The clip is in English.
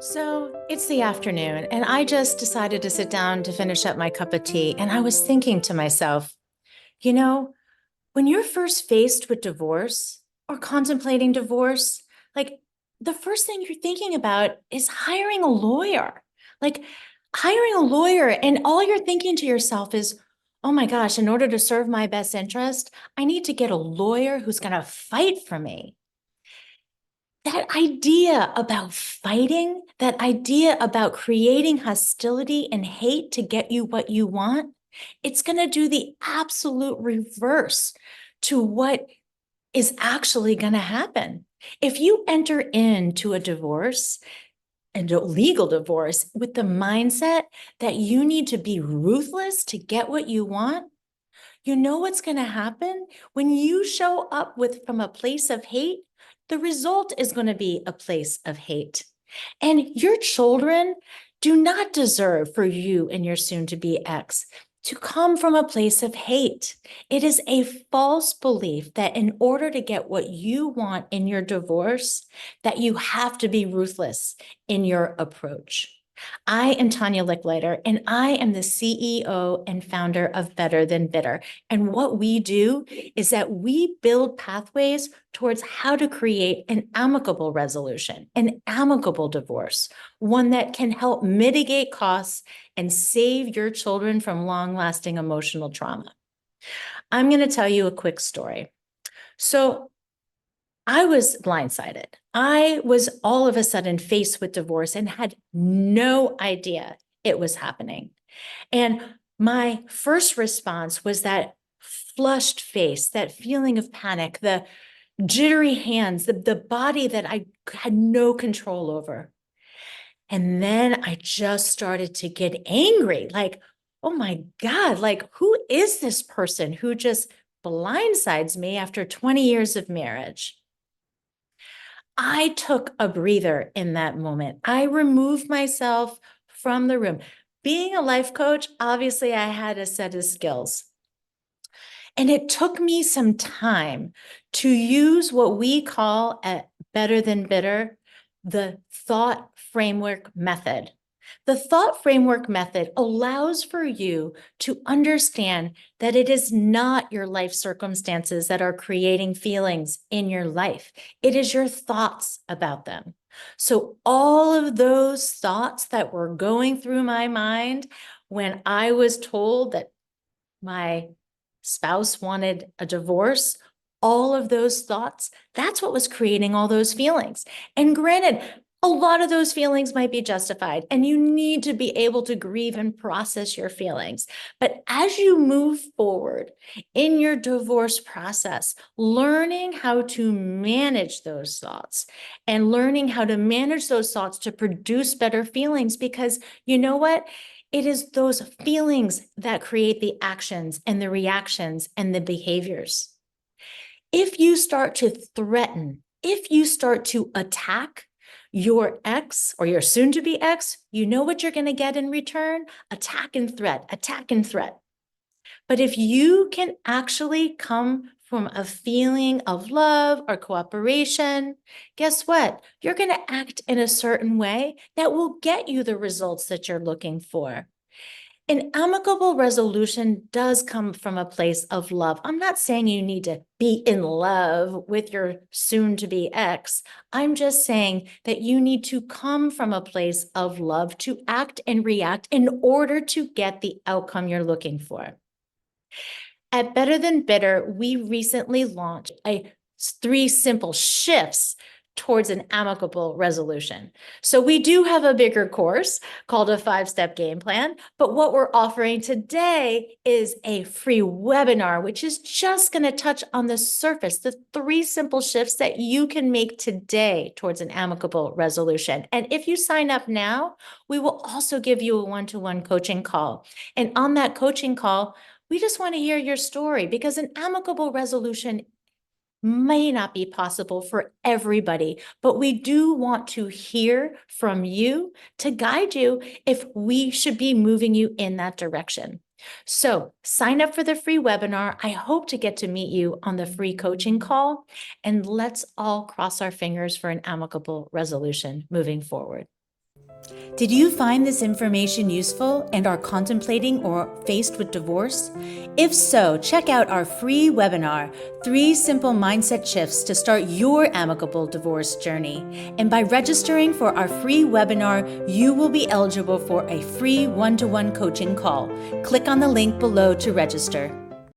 So it's the afternoon, and I just decided to sit down to finish up my cup of tea. And I was thinking to myself, you know, when you're first faced with divorce or contemplating divorce, like the first thing you're thinking about is hiring a lawyer. Like hiring a lawyer, and all you're thinking to yourself is, oh my gosh, in order to serve my best interest, I need to get a lawyer who's going to fight for me. That idea about fighting, that idea about creating hostility and hate to get you what you want, it's going to do the absolute reverse to what is actually going to happen. If you enter into a divorce, and a legal divorce, with the mindset that you need to be ruthless to get what you want, you know what's going to happen? When you show up with from a place of hate, the result is going to be a place of hate. And your children do not deserve for you and your soon-to-be ex to come from a place of hate. It is a false belief that in order to get what you want in your divorce, that you have to be ruthless in your approach. I am Tanya Licklider, and I am the CEO and founder of Better Than Bitter. And what we do is that we build pathways towards how to create an amicable resolution, an amicable divorce, one that can help mitigate costs and save your children from long-lasting emotional trauma. I'm going to tell you a quick story. So I was blindsided. I was all of a sudden faced with divorce and had no idea it was happening. And my first response was that flushed face, that feeling of panic, the jittery hands, the body that I had no control over. And then I just started to get angry, like, oh my God, like, who is this person who just blindsides me after 20 years of marriage? I took a breather in that moment. I removed myself from the room. Being a life coach, obviously, I had a set of skills. And it took me some time to use what we call at Better Than Bitter, the thought framework method. The thought framework method allows for you to understand that it is not your life circumstances that are creating feelings in your life. It is your thoughts about them. So all of those thoughts that were going through my mind when I was told that my spouse wanted a divorce, all of those thoughts, that's what was creating all those feelings. And granted, a lot of those feelings might be justified, and you need to be able to grieve and process your feelings. But as you move forward in your divorce process, learning how to manage those thoughts and learning how to manage those thoughts to produce better feelings, because you know what? It is those feelings that create the actions and the reactions and the behaviors. If you start to threaten, if you start to attack your ex or your soon-to-be ex, you know what you're going to get in return? Attack and threat, attack and threat. But if you can actually come from a feeling of love or cooperation, guess what? You're going to act in a certain way that will get you the results that you're looking for. An amicable resolution does come from a place of love. I'm not saying you need to be in love with your soon-to-be ex. I'm just saying that you need to come from a place of love to act and react in order to get the outcome you're looking for. At Better Than Bitter, we recently launched a 3 simple shifts towards an amicable resolution. So we do have a bigger course called a 5-step game plan, but what we're offering today is a free webinar, which is just going to touch on the surface, the 3 simple shifts that you can make today towards an amicable resolution. And if you sign up now, we will also give you a one-to-one coaching call. And on that coaching call, we just want to hear your story, because an amicable resolution may not be possible for everybody, but we do want to hear from you to guide you if we should be moving you in that direction. So sign up for the free webinar. I hope to get to meet you on the free coaching call, and let's all cross our fingers for an amicable resolution moving forward. Did you find this information useful and are contemplating or faced with divorce? If so, check out our free webinar, 3 Simple Mindset Shifts to Start Your Amicable Divorce Journey. And by registering for our free webinar, you will be eligible for a free one-to-one coaching call. Click on the link below to register.